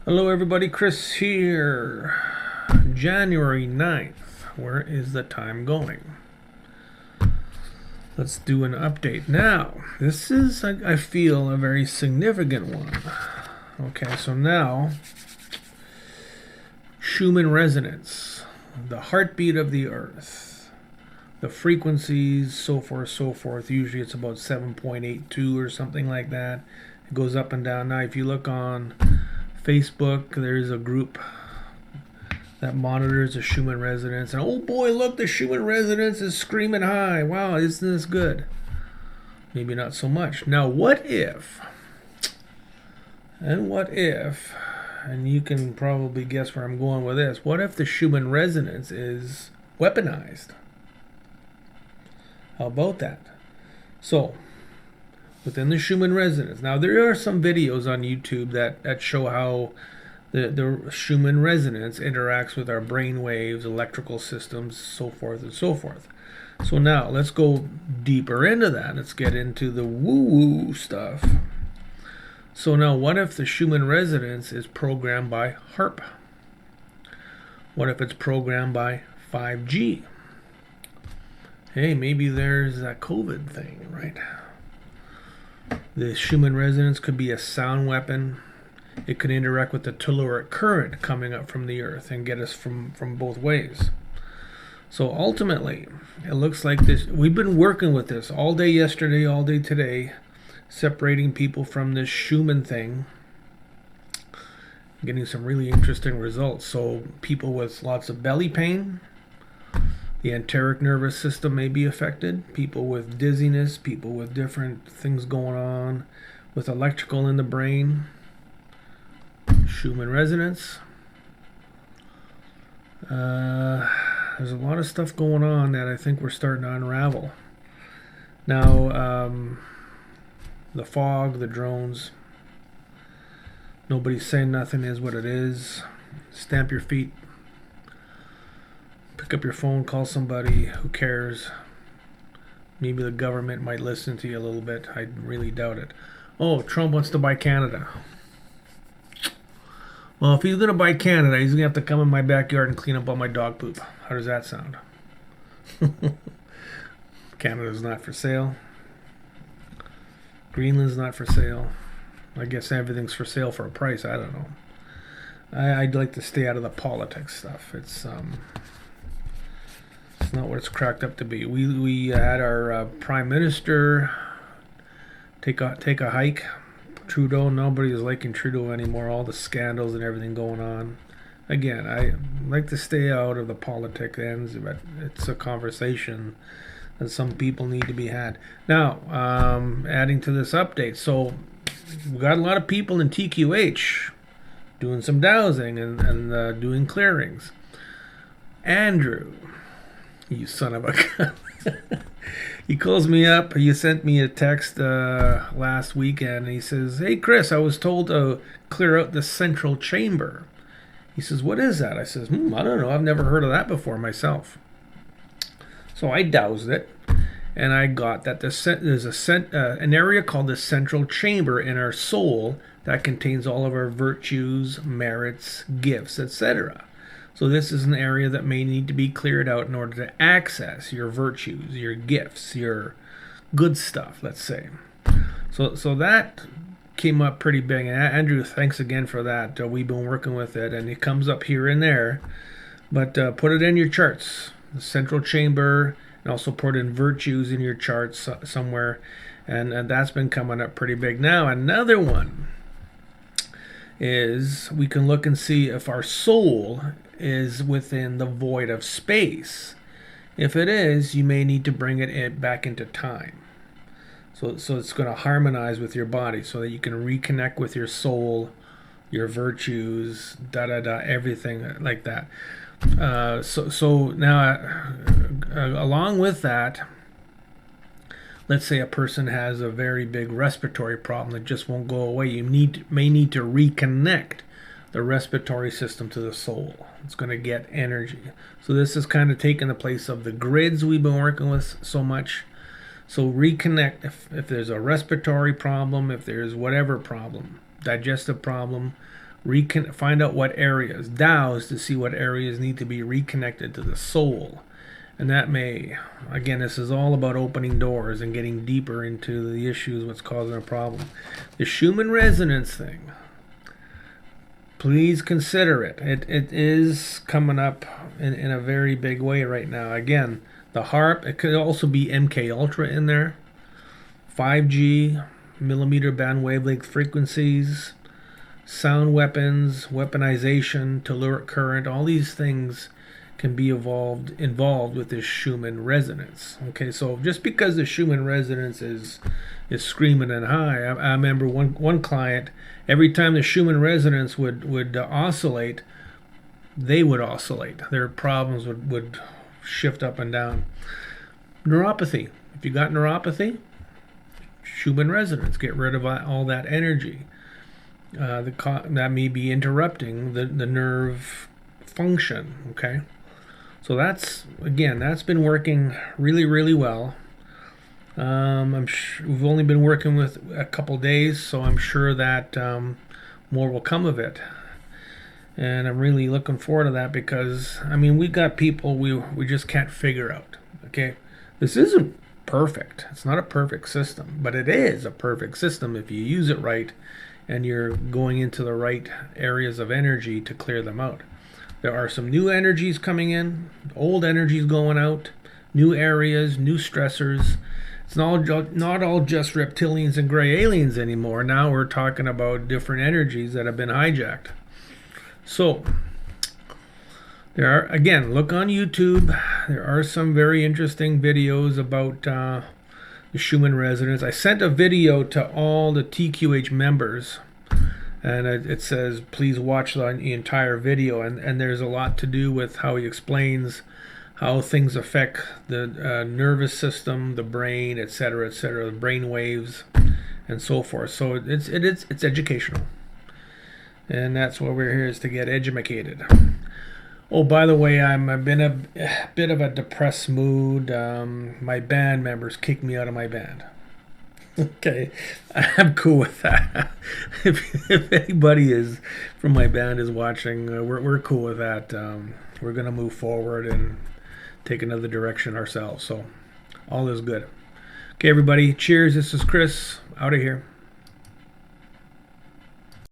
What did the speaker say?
Hello everybody, Chris here. January 9th. Where is the time going? Let's do an update. Now, this is, I feel, a very significant one. Okay, so now, Schumann resonance, the heartbeat of the Earth, the frequencies, so forth, so forth. Usually it's about 7.82 or something like that. It goes up and down. Now, if you look on Facebook, there's a group that monitors the Schumann resonance, and oh boy, look, the Schumann resonance is screaming high. Wow, isn't this good? Maybe not so much. Now, what if, and you can probably guess where I'm going with this, what if the Schumann resonance is weaponized? How about that? So, within the Schumann resonance, now there are some videos on YouTube that show how the Schumann resonance interacts with our brain waves, electrical systems, so forth and so forth. So now let's go deeper into that. Let's get into the woo-woo stuff. So now, what if the Schumann resonance is programmed by HARP? What if it's programmed by 5G? Hey, maybe there's that COVID thing, right? The Schumann resonance could be a sound weapon. It could interact with the telluric current coming up from the Earth and get us from both ways. So ultimately, it looks like this. We've been working with this all day yesterday, all day today, separating people from this Schumann thing, getting some really interesting results. So people with lots of belly pain, the enteric nervous system may be affected, people with dizziness, people with different things going on, with electrical in the brain, Schumann resonance. There's a lot of stuff going on that I think we're starting to unravel. Now, the fog, the drones, nobody's saying nothing is what it is. Stamp your feet. Pick up your phone, call somebody. Who cares? Maybe the government might listen to you a little bit. I really doubt it. Oh, Trump wants to buy Canada. Well, if he's going to buy Canada, he's going to have to come in my backyard and clean up all my dog poop. How does that sound? Canada's not for sale. Greenland's not for sale. I guess everything's for sale for a price. I don't know. I'd like to stay out of the politics stuff. It's not what it's cracked up to be. We had our prime minister take a hike. Trudeau, nobody is liking Trudeau anymore. All the scandals and everything going on. Again, I like to stay out of the politic ends, but it's a conversation that some people need to be had. Now, adding to this update, so we got a lot of people in TQH doing some dowsing and doing clearings. Andrew, you son of a gun. He calls me up. He sent me a text last weekend, and he says, "Hey, Chris, I was told to clear out the central chamber." He says, "What is that?" I says, I don't know. I've never heard of that before myself. So I dowsed it, and I got that there's an area called the central chamber in our soul that contains all of our virtues, merits, gifts, etc. So this is an area that may need to be cleared out in order to access your virtues, your gifts, your good stuff, let's say. So that came up pretty big. And Andrew, thanks again for that. We've been working with it, and it comes up here and there. But put it in your charts, the central chamber, and also put in virtues in your charts somewhere. And that's been coming up pretty big. Now, another one is we can look and see if our soul is within the void of space. If it is, you may need to bring it back into time. So it's going to harmonize with your body so that you can reconnect with your soul, your virtues, everything like that. So now, along with that, let's say a person has a very big respiratory problem that just won't go away. You may need to reconnect the respiratory system to the soul. It's going to get energy. So this is kind of taking the place of the grids we've been working with so much. So reconnect if there's a respiratory problem, if there's whatever problem, digestive problem, find out what areas, Tao's, to see what areas need to be reconnected to the soul. And that may, again, this is all about opening doors and getting deeper into the issues, what's causing a problem. The Schumann resonance thing, please consider it. It is coming up in a very big way right now. Again, the harp, it could also be MK Ultra in there. 5G, millimeter band wavelength frequencies, sound weapons, weaponization, telluric current, all these things can be involved with this Schumann resonance. Okay, so just because the Schumann resonance is screaming and high, I remember one client, every time the Schumann resonance would oscillate, they would oscillate. Their problems would shift up and down. Neuropathy. If you got neuropathy, Schumann resonance, get rid of all that energy. That may be interrupting the nerve function. Okay, so that's been working really, really well. I'm sure we've only been working with a couple days, so I'm sure that more will come of it. And I'm really looking forward to that, because I mean, we got people we just can't figure out. Okay, this isn't perfect. It's not a perfect system, but it is a perfect system if you use it right and you're going into the right areas of energy to clear them out. There are some new energies coming in, old energies going out, new areas, new stressors. It's not all just reptilians and gray aliens anymore. Now we're talking about different energies that have been hijacked. So there are, again, look on YouTube. There are some very interesting videos about the Schumann resonance. I sent a video to all the TQH members, and it says please watch the entire video. And there's a lot to do with how he explains how things affect the nervous system, the brain, etc., the brain waves, and so forth. So it's educational, and that's what we're here, is to get educated. Oh, by the way, I've been a bit of a depressed mood. My band members kicked me out of my band. Okay, I'm cool with that. If anybody is from my band is watching, we're cool with that. We're gonna move forward and take another direction ourselves. So all is good. Okay, everybody. Cheers. This is Chris. Out of here.